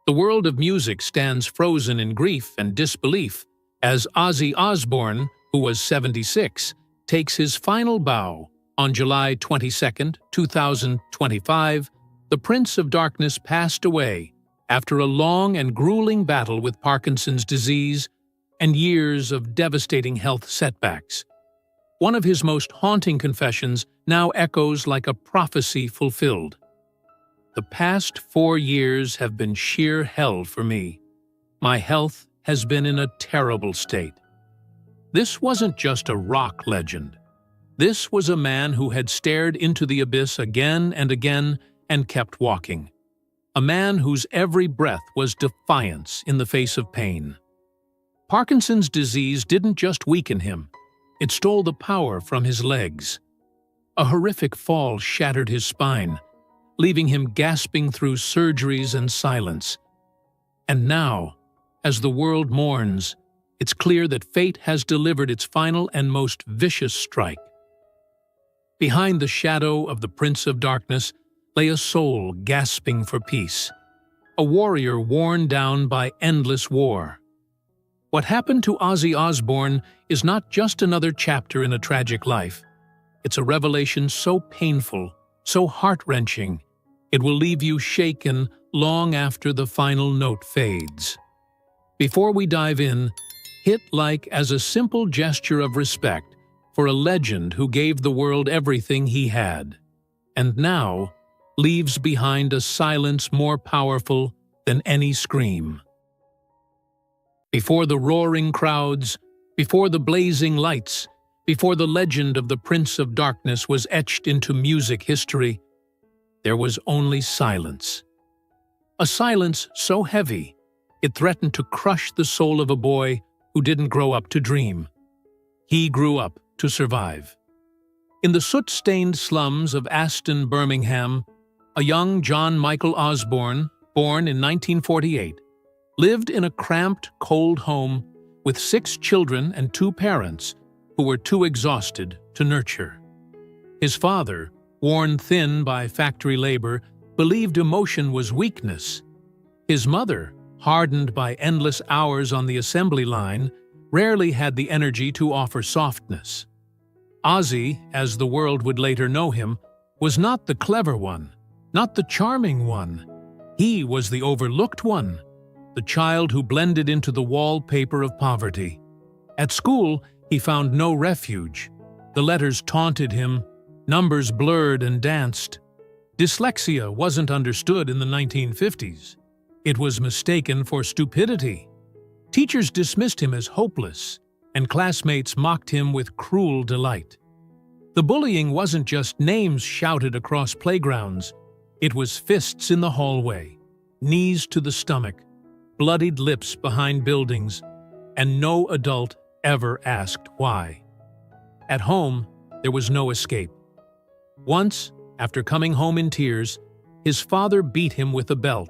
The world of music stands frozen in grief and disbelief as Ozzy Osbourne, who was 76, takes his final bow. On July 22, 2025, the Prince of Darkness passed away after a long and grueling battle with Parkinson's disease and years of devastating health setbacks. One of his most haunting confessions now echoes like a prophecy fulfilled. The past 4 years have been sheer hell for me. My health has been in a terrible state. This wasn't just a rock legend. This was a man who had stared into the abyss again and again and kept walking. A man whose every breath was defiance in the face of pain. Parkinson's disease didn't just weaken him, it stole the power from his legs. A horrific fall shattered his spine, leaving him gasping through surgeries and silence. And now, as the world mourns, it's clear that fate has delivered its final and most vicious strike. Behind the shadow of the Prince of Darkness lay a soul gasping for peace, a warrior worn down by endless war. What happened to Ozzy Osbourne is not just another chapter in a tragic life. It's a revelation so painful, so heart-wrenching, it will leave you shaken long after the final note fades. Before we dive in, hit like as a simple gesture of respect for a legend who gave the world everything he had, and now leaves behind a silence more powerful than any scream. Before the roaring crowds, before the blazing lights, before the legend of the Prince of Darkness was etched into music history, there was only silence. A silence so heavy, it threatened to crush the soul of a boy who didn't grow up to dream. He grew up to survive. In the soot-stained slums of Aston, Birmingham, a young John Michael Osbourne, born in 1948, lived in a cramped, cold home with 6 children and 2 parents who were too exhausted to nurture. His father, worn thin by factory labor, believed emotion was weakness. His mother, hardened by endless hours on the assembly line, rarely had the energy to offer softness. Ozzy, as the world would later know him, was not the clever one, not the charming one. He was the overlooked one, the child who blended into the wallpaper of poverty. At school, he found no refuge. The letters taunted him, numbers blurred and danced. Dyslexia wasn't understood in the 1950s. It was mistaken for stupidity. Teachers dismissed him as hopeless, and classmates mocked him with cruel delight. The bullying wasn't just names shouted across playgrounds. It was fists in the hallway, knees to the stomach, bloodied lips behind buildings, and no adult ever asked why. At home, there was no escape. Once, after coming home in tears, his father beat him with a belt,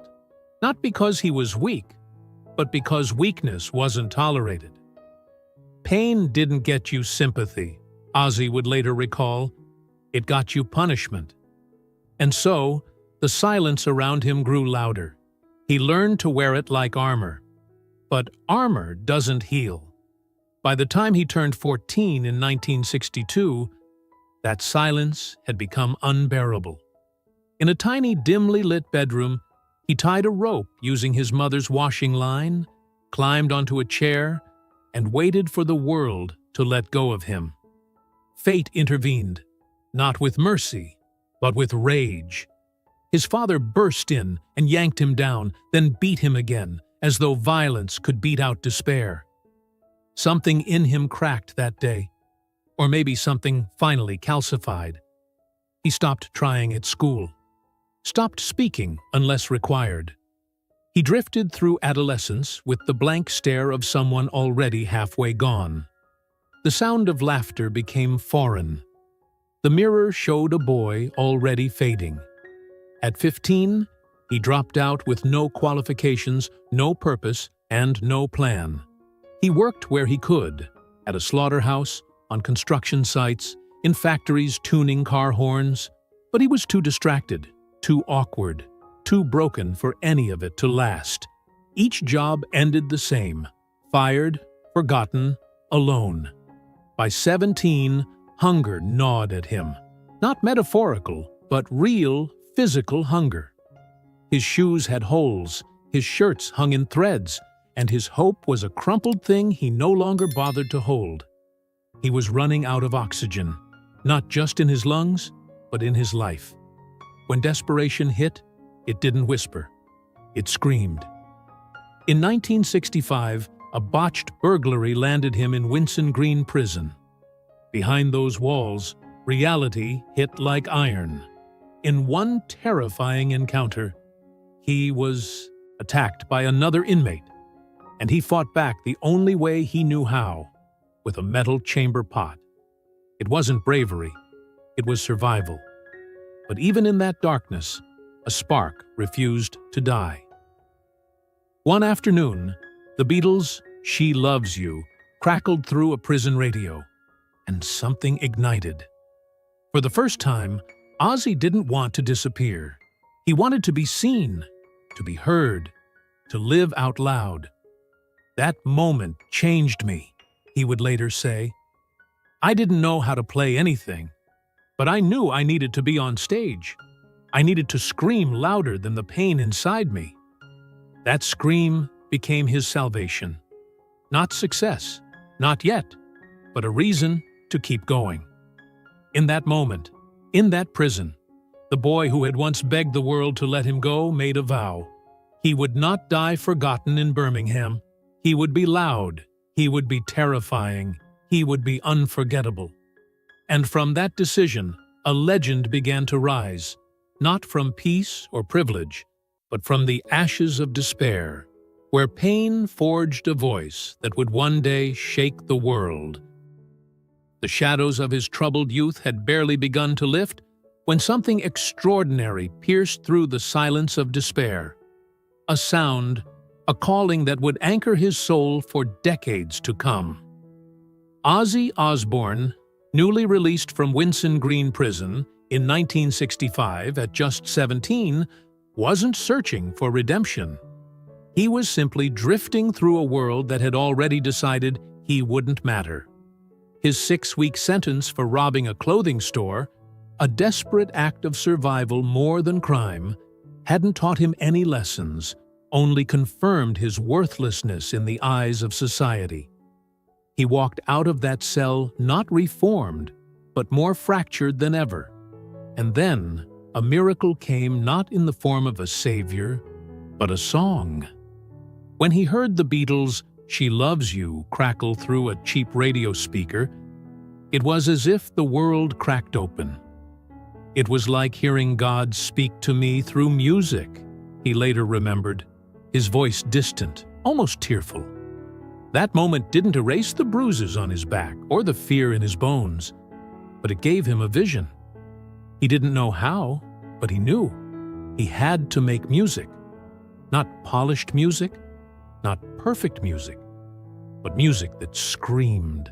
not because he was weak, but because weakness wasn't tolerated. Pain didn't get you sympathy, Ozzy would later recall. It got you punishment. And so, the silence around him grew louder. He learned to wear it like armor. But armor doesn't heal. By the time he turned 14 in 1962, that silence had become unbearable. In a tiny, dimly lit bedroom, he tied a rope using his mother's washing line, climbed onto a chair, and waited for the world to let go of him. Fate intervened, not with mercy, but with rage. His father burst in and yanked him down, then beat him again, as though violence could beat out despair. Something in him cracked that day, or maybe something finally calcified. He stopped trying at school, stopped speaking unless required. He drifted through adolescence with the blank stare of someone already halfway gone. The sound of laughter became foreign. The mirror showed a boy already fading. At 15, he dropped out with no qualifications, no purpose, and no plan. He worked where he could, at a slaughterhouse, on construction sites, in factories tuning car horns, but he was too distracted, too awkward, too broken for any of it to last. Each job ended the same: fired, forgotten, alone. By 17, hunger gnawed at him. Not metaphorical, but real, physical hunger. His shoes had holes, his shirts hung in threads, and his hope was a crumpled thing he no longer bothered to hold. He was running out of oxygen, not just in his lungs, but in his life. When desperation hit, it didn't whisper. It screamed. In 1965, a botched burglary landed him in Winson Green Prison. Behind those walls, reality hit like iron. In one terrifying encounter, he was attacked by another inmate, and he fought back the only way he knew how, with a metal chamber pot. It wasn't bravery, it was survival. But even in that darkness, a spark refused to die. One afternoon, the Beatles' "She Loves You" crackled through a prison radio, and something ignited. For the first time, Ozzy didn't want to disappear. He wanted to be seen, to be heard, to live out loud. "That moment changed me," he would later say. "I didn't know how to play anything, but I knew I needed to be on stage. I needed to scream louder than the pain inside me." That scream became his salvation. Not success, not yet, but a reason to keep going. In that moment, in that prison, the boy who had once begged the world to let him go made a vow. He would not die forgotten in Birmingham. He would be loud. He would be terrifying. He would be unforgettable. And from that decision, a legend began to rise, not from peace or privilege, but from the ashes of despair, where pain forged a voice that would one day shake the world. The shadows of his troubled youth had barely begun to lift when something extraordinary pierced through the silence of despair. A sound, a calling that would anchor his soul for decades to come. Ozzy Osbourne, newly released from Winson Green Prison in 1965 at just 17, wasn't searching for redemption. He was simply drifting through a world that had already decided he wouldn't matter. His 6-week sentence for robbing a clothing store, a desperate act of survival more than crime, hadn't taught him any lessons, only confirmed his worthlessness in the eyes of society. He walked out of that cell not reformed, but more fractured than ever. And then, a miracle came not in the form of a savior, but a song. When he heard the Beatles' "She Loves You" crackle through a cheap radio speaker, it was as if the world cracked open. It was like hearing God speak to me through music, he later remembered, his voice distant, almost tearful. That moment didn't erase the bruises on his back or the fear in his bones, but it gave him a vision. He didn't know how, but he knew. He had to make music. Not polished music, not perfect music, but music that screamed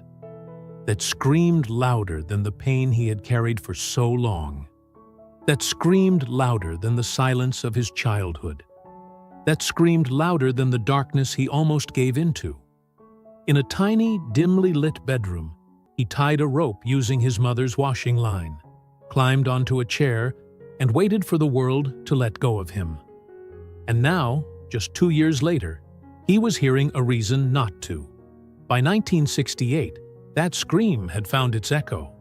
louder than the pain he had carried for so long, that screamed louder than the silence of his childhood, that screamed louder than the darkness he almost gave into. In a tiny, dimly lit bedroom, he tied a rope using his mother's washing line, climbed onto a chair, and waited for the world to let go of him. And now, just 2 years later, he was hearing a reason not to. By 1968, that scream had found its echo.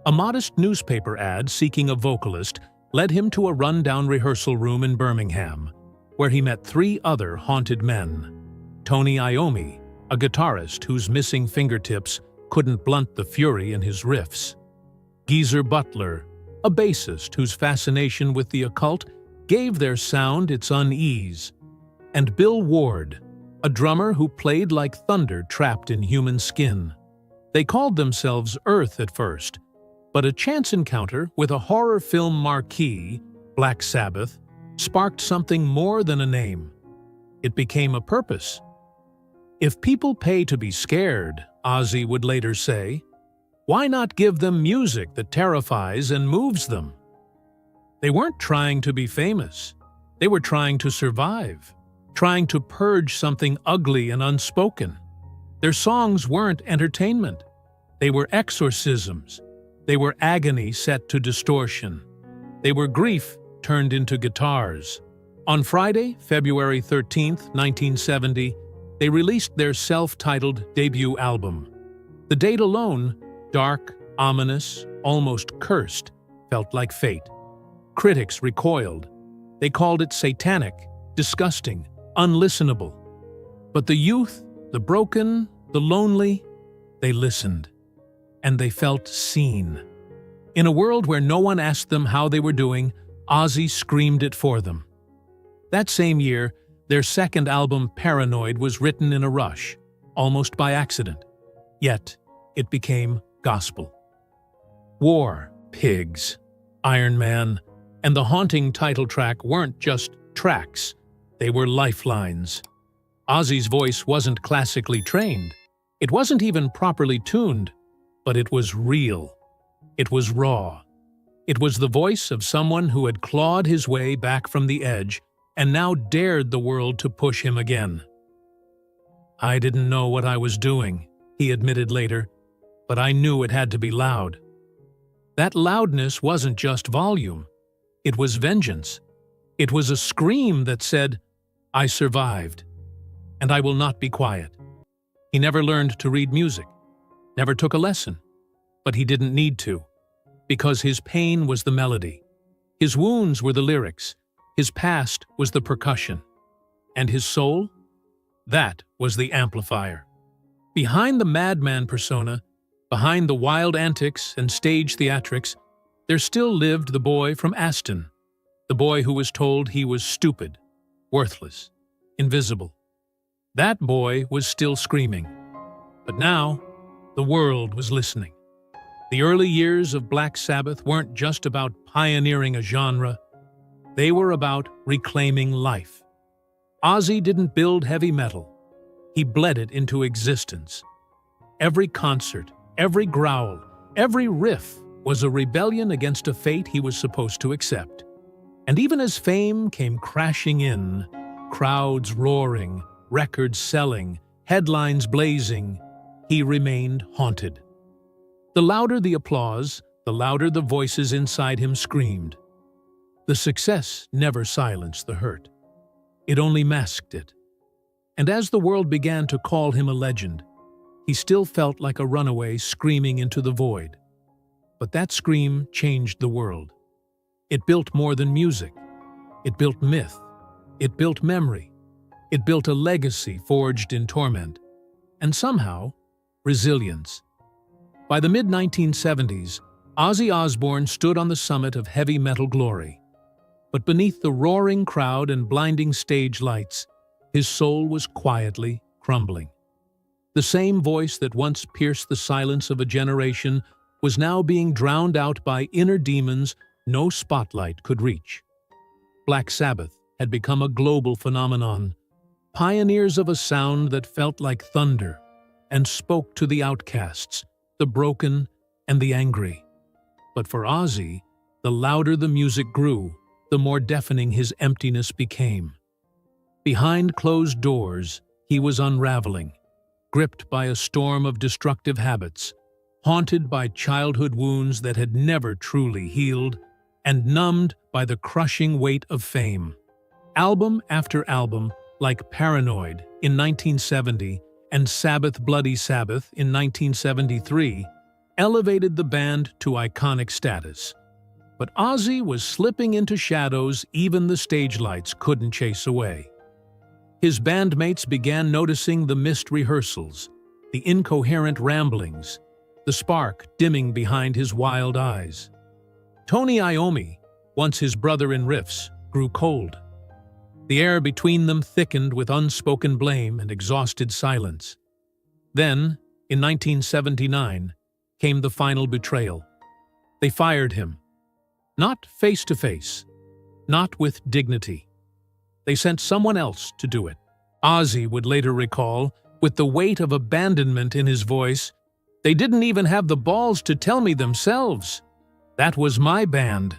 A modest newspaper ad seeking a vocalist led him to a rundown rehearsal room in Birmingham, where he met 3 other haunted men. Tony Iommi, a guitarist whose missing fingertips couldn't blunt the fury in his riffs. Geezer Butler, a bassist whose fascination with the occult gave their sound its unease. And Bill Ward, a drummer who played like thunder trapped in human skin. They called themselves Earth at first, but a chance encounter with a horror film marquee, Black Sabbath, sparked something more than a name. It became a purpose. "If people pay to be scared," Ozzy would later say, "why not give them music that terrifies and moves them?" They weren't trying to be famous. They were trying to survive. trying to purge something ugly and unspoken. Their songs weren't entertainment. They were exorcisms. They were agony set to distortion. They were grief turned into guitars. On Friday, February 13th, 1970, they released their self-titled debut album. The date alone, dark, ominous, almost cursed, felt like fate. Critics recoiled. They called it satanic, disgusting, unlistenable. But the youth, the broken, the lonely, they listened. And they felt seen. In a world where no one asked them how they were doing, Ozzy screamed it for them. That same year, their second album, Paranoid, was written in a rush, almost by accident. Yet, it became gospel. War, Pigs, Iron Man, and the haunting title track weren't just tracks, they were lifelines. Ozzy's voice wasn't classically trained. It wasn't even properly tuned, but it was real. It was raw. It was the voice of someone who had clawed his way back from the edge and now dared the world to push him again. "I didn't know what I was doing," he admitted later, "but I knew it had to be loud." That loudness wasn't just volume. It was vengeance. It was a scream that said, "I survived, and I will not be quiet." He never learned to read music, never took a lesson, but he didn't need to, because his pain was the melody. His wounds were the lyrics. His past was the percussion. And his soul? That was the amplifier. Behind the madman persona, behind the wild antics and stage theatrics, there still lived the boy from Aston, the boy who was told he was stupid, worthless, invisible. That boy was still screaming. But now, the world was listening. The early years of Black Sabbath weren't just about pioneering a genre. They were about reclaiming life. Ozzy didn't build heavy metal. He bled it into existence. Every concert, every growl, every riff was a rebellion against a fate he was supposed to accept. And even as fame came crashing in, crowds roaring, records selling, headlines blazing, he remained haunted. The louder the applause, the louder the voices inside him screamed. The success never silenced the hurt. It only masked it. And as the world began to call him a legend, he still felt like a runaway screaming into the void. But that scream changed the world. It built more than music. It built myth. It built memory. It built a legacy forged in torment. And somehow, resilience. By the mid-1970s, Ozzy Osbourne stood on the summit of heavy metal glory. But beneath the roaring crowd and blinding stage lights, his soul was quietly crumbling. The same voice that once pierced the silence of a generation was now being drowned out by inner demons no spotlight could reach. Black Sabbath had become a global phenomenon, pioneers of a sound that felt like thunder and spoke to the outcasts, the broken and the angry. But for Ozzy, the louder the music grew, the more deafening his emptiness became. Behind closed doors, he was unraveling, gripped by a storm of destructive habits, haunted by childhood wounds that had never truly healed, and numbed by the crushing weight of fame. Album after album, like Paranoid in 1970 and Sabbath Bloody Sabbath in 1973, elevated the band to iconic status. But Ozzy was slipping into shadows even the stage lights couldn't chase away. His bandmates began noticing the missed rehearsals, the incoherent ramblings, the spark dimming behind his wild eyes. Tony Iommi, once his brother in riffs, grew cold. The air between them thickened with unspoken blame and exhausted silence. Then, in 1979, came the final betrayal. They fired him. Not face to face, not with dignity. They sent someone else to do it. Ozzy would later recall, with the weight of abandonment in his voice, "They didn't even have the balls to tell me themselves. That was my band."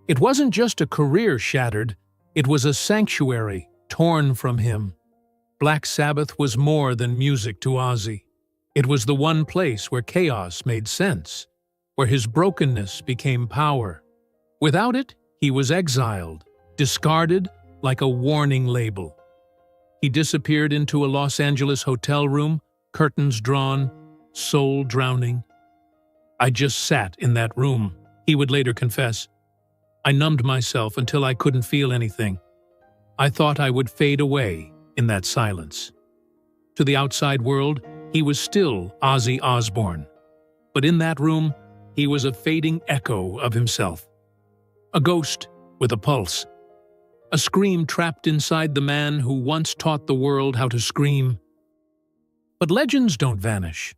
It wasn't just a career shattered, it was a sanctuary, torn from him. Black Sabbath was more than music to Ozzy. It was the one place where chaos made sense, where his brokenness became power. Without it, he was exiled, discarded like a warning label. He disappeared into a Los Angeles hotel room, curtains drawn, soul drowning. "I just sat in that room," he would later confess. "I numbed myself until I couldn't feel anything. I thought I would fade away in that silence." To the outside world, he was still Ozzy Osbourne. But in that room, he was a fading echo of himself. A ghost with a pulse. A scream trapped inside the man who once taught the world how to scream. But legends don't vanish.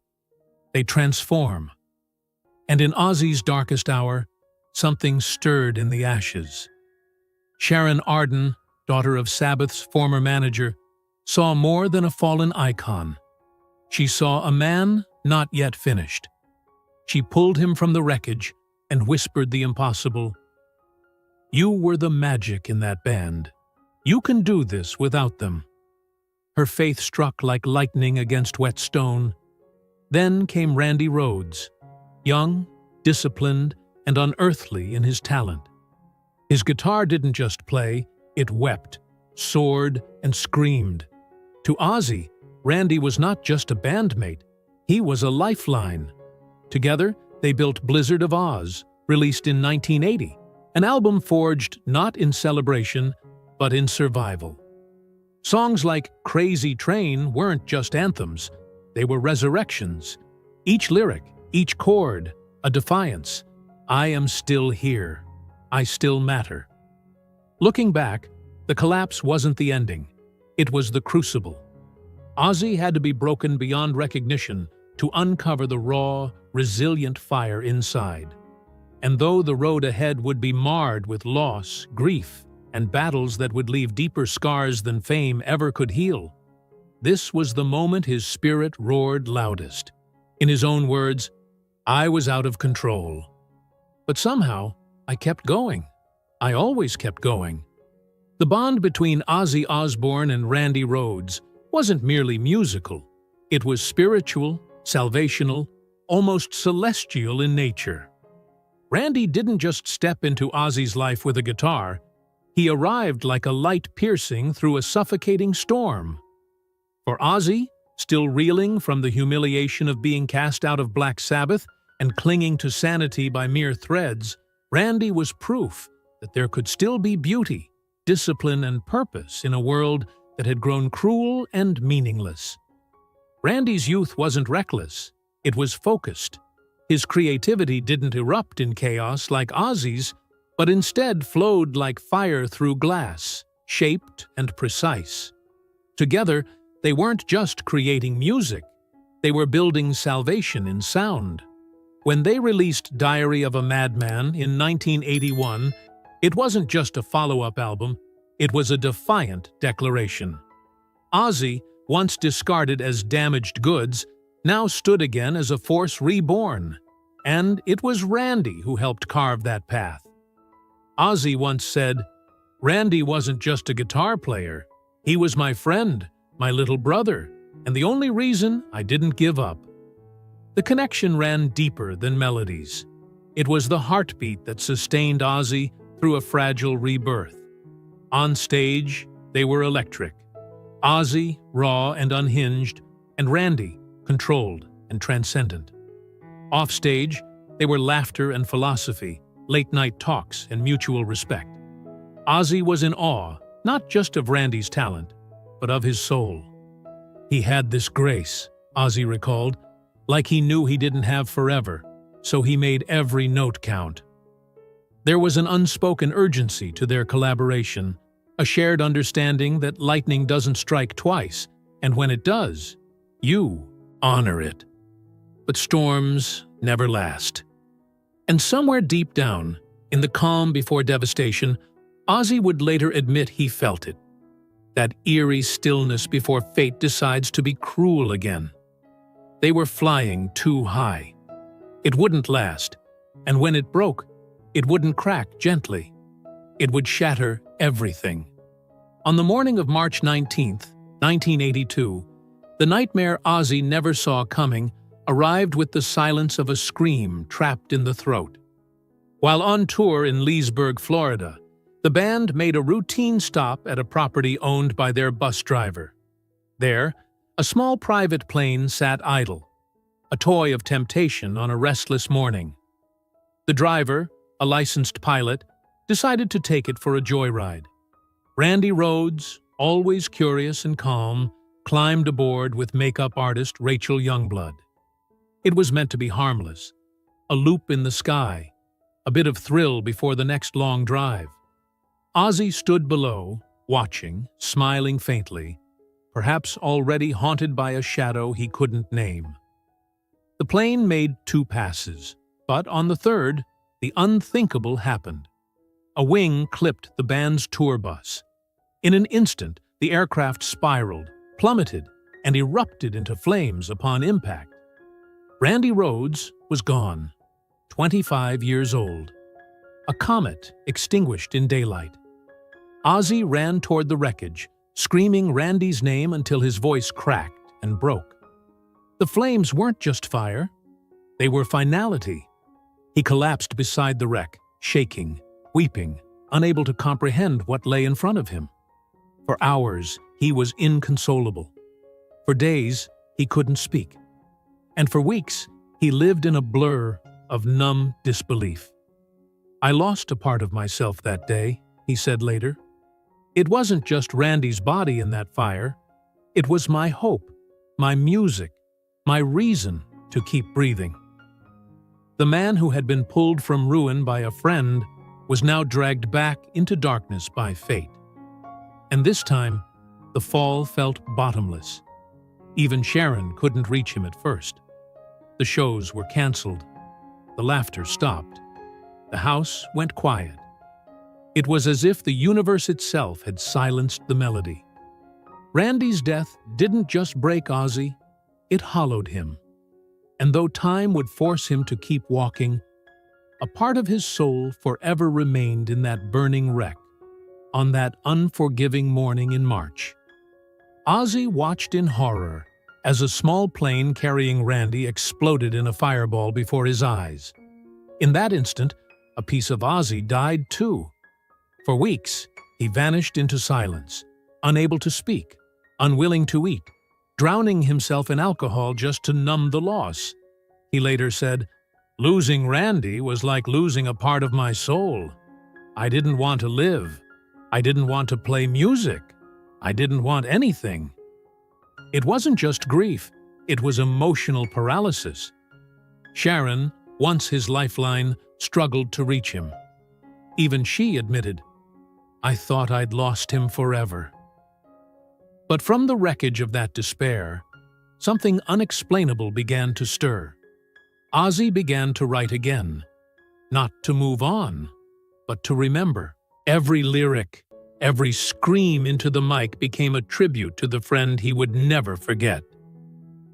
They transform. And in Ozzy's darkest hour, something stirred in the ashes. Sharon Arden, daughter of Sabbath's former manager, saw more than a fallen icon. She saw a man not yet finished. She pulled him from the wreckage and whispered the impossible. "You were the magic in that band. You can do this without them." Her faith struck like lightning against wet stone. Then came Randy Rhoads, young, disciplined, and unearthly in his talent. His guitar didn't just play, it wept, soared, and screamed. To Ozzy, Randy was not just a bandmate, he was a lifeline. Together, they built Blizzard of Oz, released in 1980, an album forged not in celebration, but in survival. Songs like Crazy Train weren't just anthems, they were resurrections. Each lyric, each chord, a defiance. I am still here. I still matter. Looking back, the collapse wasn't the ending. It was the crucible. Ozzy had to be broken beyond recognition to uncover the raw, resilient fire inside. And though the road ahead would be marred with loss, grief, and battles that would leave deeper scars than fame ever could heal, this was the moment his spirit roared loudest. In his own words, "I was out of control. But somehow, I kept going. I always kept going." The bond between Ozzy Osbourne and Randy Rhoads wasn't merely musical. It was spiritual, salvational, almost celestial in nature. Randy didn't just step into Ozzy's life with a guitar. He arrived like a light piercing through a suffocating storm. For Ozzy, still reeling from the humiliation of being cast out of Black Sabbath and clinging to sanity by mere threads, Randy was proof that there could still be beauty, discipline, and purpose in a world that had grown cruel and meaningless. Randy's youth wasn't reckless, it was focused. His creativity didn't erupt in chaos like Ozzy's, but instead flowed like fire through glass, shaped and precise. Together, they weren't just creating music, they were building salvation in sound. When they released Diary of a Madman in 1981, it wasn't just a follow-up album, it was a defiant declaration. Ozzy, once discarded as damaged goods, now stood again as a force reborn. And it was Randy who helped carve that path. Ozzy once said, "Randy wasn't just a guitar player. He was my friend, my little brother, and the only reason I didn't give up." The connection ran deeper than melodies. It was the heartbeat that sustained Ozzy through a fragile rebirth. On stage, they were electric. Ozzy, raw and unhinged, and Randy, controlled and transcendent. Offstage, they were laughter and philosophy, late-night talks and mutual respect. Ozzy was in awe, not just of Randy's talent, but of his soul. He had this grace, Ozzy recalled, like he knew he didn't have forever, so he made every note count. There was an unspoken urgency to their collaboration, a shared understanding that lightning doesn't strike twice, and when it does, you honor it. But storms never last. And somewhere deep down, in the calm before devastation, Ozzy would later admit he felt it. That eerie stillness before fate decides to be cruel again. They were flying too high. It wouldn't last, and when it broke, it wouldn't crack gently. It would shatter everything. On the morning of March 19th, 1982, the nightmare Ozzy never saw coming arrived with the silence of a scream trapped in the throat. While on tour in Leesburg, Florida, the band made a routine stop at a property owned by their bus driver. There, a small private plane sat idle, a toy of temptation on a restless morning. The driver, a licensed pilot, decided to take it for a joyride. Randy Rhoads, always curious and calm, climbed aboard with makeup artist Rachel Youngblood. It was meant to be harmless, a loop in the sky, a bit of thrill before the next long drive. Ozzy stood below, watching, smiling faintly, perhaps already haunted by a shadow he couldn't name. The plane made 2 passes, but on the third, the unthinkable happened. A wing clipped the band's tour bus. In an instant, the aircraft spiraled, plummeted, and erupted into flames upon impact. Randy Rhoads was gone, 25 years old. A comet extinguished in daylight. Ozzy ran toward the wreckage, screaming Randy's name until his voice cracked and broke. The flames weren't just fire. They were finality. He collapsed beside the wreck, shaking, weeping, unable to comprehend what lay in front of him. For hours, he was inconsolable. For days, he couldn't speak. And for weeks, he lived in a blur of numb disbelief. "I lost a part of myself that day," he said later. "It wasn't just Randy's body in that fire. It was my hope, my music, my reason to keep breathing." The man who had been pulled from ruin by a friend was now dragged back into darkness by fate. And this time, the fall felt bottomless. Even Sharon couldn't reach him at first. The shows were canceled. The laughter stopped. The house went quiet. It was as if the universe itself had silenced the melody. Randy's death didn't just break Ozzy, it hollowed him. And though time would force him to keep walking, a part of his soul forever remained in that burning wreck, on that unforgiving morning in March. Ozzy watched in horror as a small plane carrying Randy exploded in a fireball before his eyes. In that instant, a piece of Ozzy died too. For weeks, he vanished into silence, unable to speak, unwilling to eat, drowning himself in alcohol just to numb the loss. He later said, "Losing Randy was like losing a part of my soul. I didn't want to live. I didn't want to play music. I didn't want anything." It wasn't just grief, it was emotional paralysis. Sharon, once his lifeline, struggled to reach him. Even she admitted, "I thought I'd lost him forever." But from the wreckage of that despair, something unexplainable began to stir. Ozzy began to write again, not to move on, but to remember. Every lyric, every scream into the mic became a tribute to the friend he would never forget.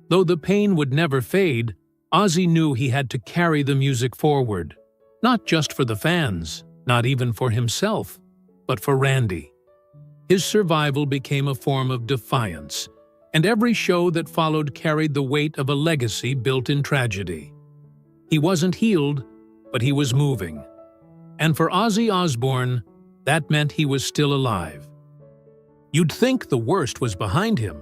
Though the pain would never fade, Ozzy knew he had to carry the music forward, not just for the fans, not even for himself, but for Randy. His survival became a form of defiance, and every show that followed carried the weight of a legacy built in tragedy. He wasn't healed, but he was moving. And for Ozzy Osbourne, that meant he was still alive. You'd think the worst was behind him,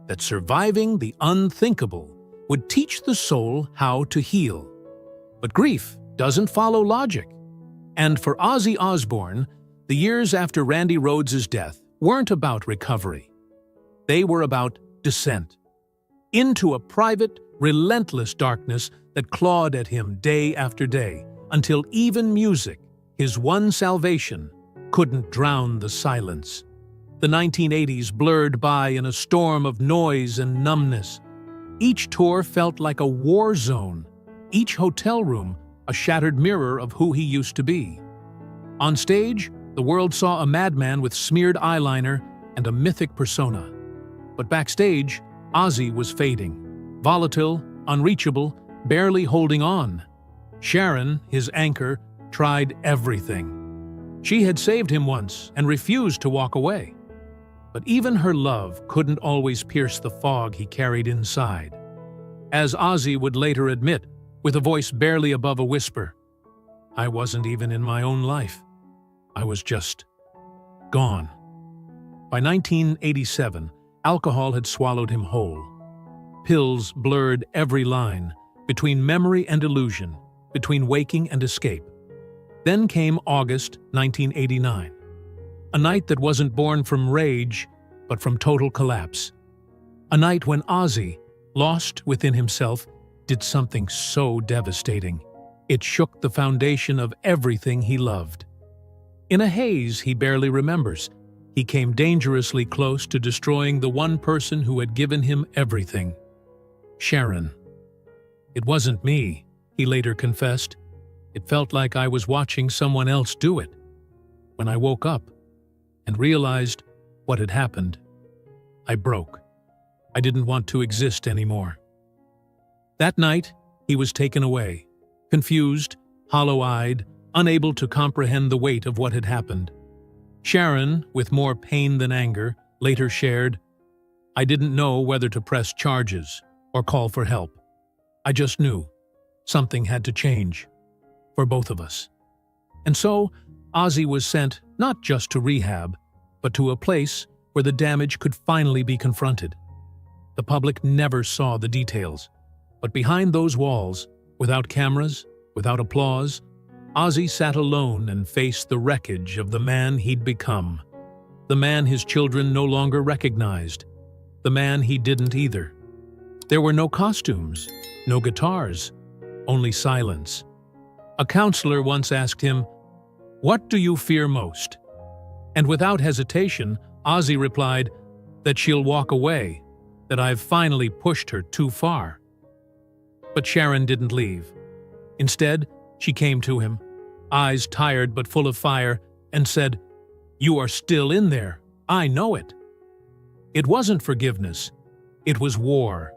that surviving the unthinkable would teach the soul how to heal. But grief doesn't follow logic. And for Ozzy Osbourne, the years after Randy Rhoads' death weren't about recovery. They were about descent into a private, relentless darkness that clawed at him day after day, until even music, his one salvation, couldn't drown the silence. The 1980s blurred by in a storm of noise and numbness. Each tour felt like a war zone, each hotel room a shattered mirror of who he used to be. On stage, the world saw a madman with smeared eyeliner and a mythic persona. But backstage, Ozzy was fading, volatile, unreachable, barely holding on. Sharon, his anchor, tried everything. She had saved him once and refused to walk away. But even her love couldn't always pierce the fog he carried inside. As Ozzy would later admit, with a voice barely above a whisper, "I wasn't even in my own life. I was just gone." By 1987, alcohol had swallowed him whole. Pills blurred every line, between memory and illusion, between waking and escape. Then came August 1989, a night that wasn't born from rage, but from total collapse. A night when Ozzy, lost within himself, did something so devastating. It shook the foundation of everything he loved. In a haze he barely remembers, he came dangerously close to destroying the one person who had given him everything. Sharon. "It wasn't me," he later confessed. "It felt like I was watching someone else do it." When I woke up and realized what had happened, I broke. I didn't want to exist anymore. That night, he was taken away, confused, hollow-eyed, unable to comprehend the weight of what had happened. Sharon, with more pain than anger, later shared, "I didn't know whether to press charges or call for help. I just knew something had to change for both of us." And so, Ozzy was sent not just to rehab, but to a place where the damage could finally be confronted. The public never saw the details, but behind those walls, without cameras, without applause, Ozzy sat alone and faced the wreckage of the man he'd become. The man his children no longer recognized. The man he didn't either. There were no costumes, no guitars, only silence. A counselor once asked him, "What do you fear most?" And without hesitation, Ozzy replied, "That she'll walk away, that I've finally pushed her too far." But Sharon didn't leave. Instead, she came to him, eyes tired but full of fire, and said, "You are still in there. I know it." It wasn't forgiveness. It was war.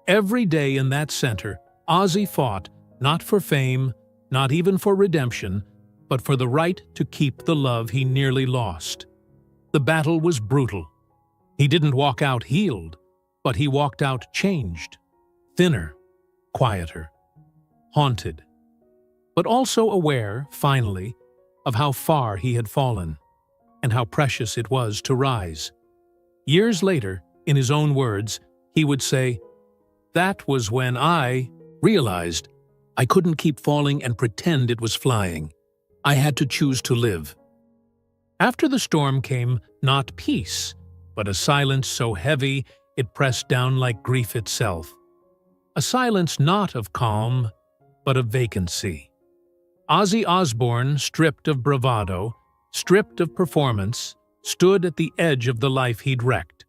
Every day in that center, Ozzy fought not for fame, not even for redemption, but for the right to keep the love he nearly lost. The battle was brutal. He didn't walk out healed, but he walked out changed, thinner, quieter, haunted, but also aware, finally, of how far he had fallen and how precious it was to rise. Years later, in his own words, he would say, "That was when I realized I couldn't keep falling and pretend it was flying. I had to choose to live." After the storm came not peace, but a silence so heavy it pressed down like grief itself. A silence not of calm, but of vacancy. Ozzy Osbourne, stripped of bravado, stripped of performance, stood at the edge of the life he'd wrecked,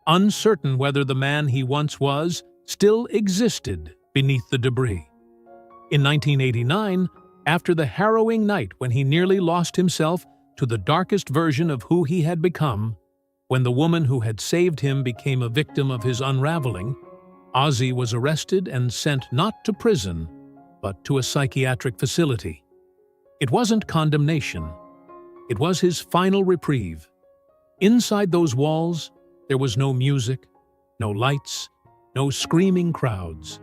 uncertain whether the man he once was still existed beneath the debris. In 1989, after the harrowing night when he nearly lost himself to the darkest version of who he had become, when the woman who had saved him became a victim of his unraveling, Ozzy was arrested and sent not to prison, but to a psychiatric facility. It wasn't condemnation. It was his final reprieve. Inside those walls, there was no music, no lights, no screaming crowds.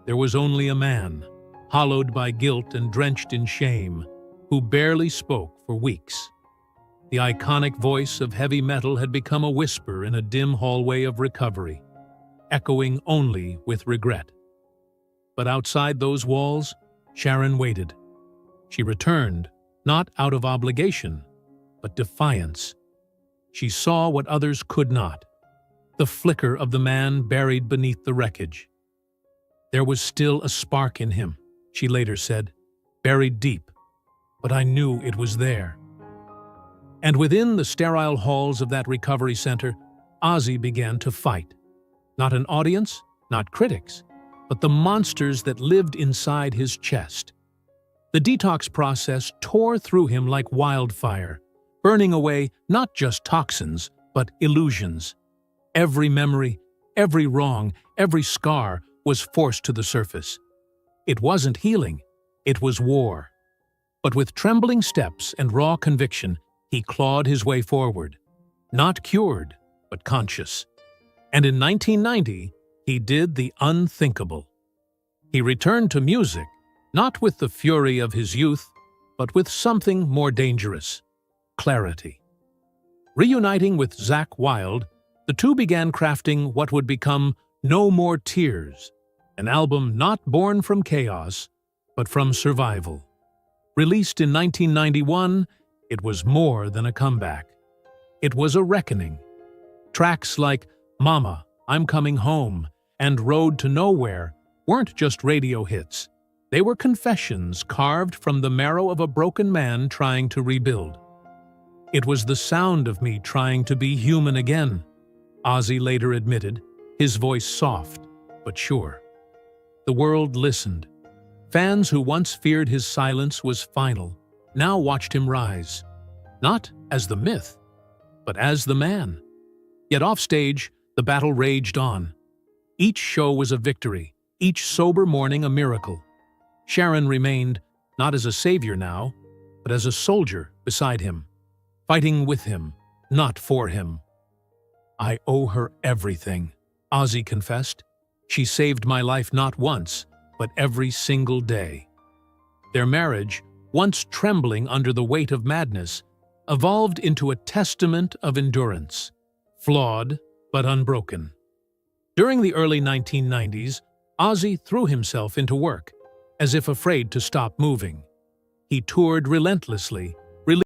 There was only a man, hollowed by guilt and drenched in shame, who barely spoke for weeks. The iconic voice of heavy metal had become a whisper in a dim hallway of recovery, echoing only with regret. But outside those walls, Sharon waited. She returned, not out of obligation, but defiance. She saw what others could not, the flicker of the man buried beneath the wreckage. "There was still a spark in him," she later said, "buried deep, but I knew it was there." And within the sterile halls of that recovery center, Ozzy began to fight. Not an audience, not critics, but the monsters that lived inside his chest. The detox process tore through him like wildfire, burning away not just toxins, but illusions. Every memory, every wrong, every scar was forced to the surface. It wasn't healing, it was war. But with trembling steps and raw conviction, he clawed his way forward. Not cured, but conscious. And in 1990, he did the unthinkable. He returned to music, not with the fury of his youth, but with something more dangerous: clarity. Reuniting with Zakk Wylde, the two began crafting what would become No More Tears, an album not born from chaos, but from survival. Released in 1991, it was more than a comeback. It was a reckoning. Tracks like Mama, I'm Coming Home, and Road to Nowhere weren't just radio hits. They were confessions carved from the marrow of a broken man trying to rebuild. It was the sound of me trying to be human again, Ozzy later admitted, his voice soft but sure. The world listened. Fans who once feared his silence was final now watched him rise, not as the myth, but as the man. Yet offstage, the battle raged on. Each show was a victory, each sober morning a miracle. Sharon remained, not as a savior now, but as a soldier beside him, fighting with him, not for him. I owe her everything, Ozzy confessed. She saved my life not once, but every single day. Their marriage, once trembling under the weight of madness, evolved into a testament of endurance, flawed but unbroken. During the early 1990s, Ozzy threw himself into work, as if afraid to stop moving. He toured relentlessly,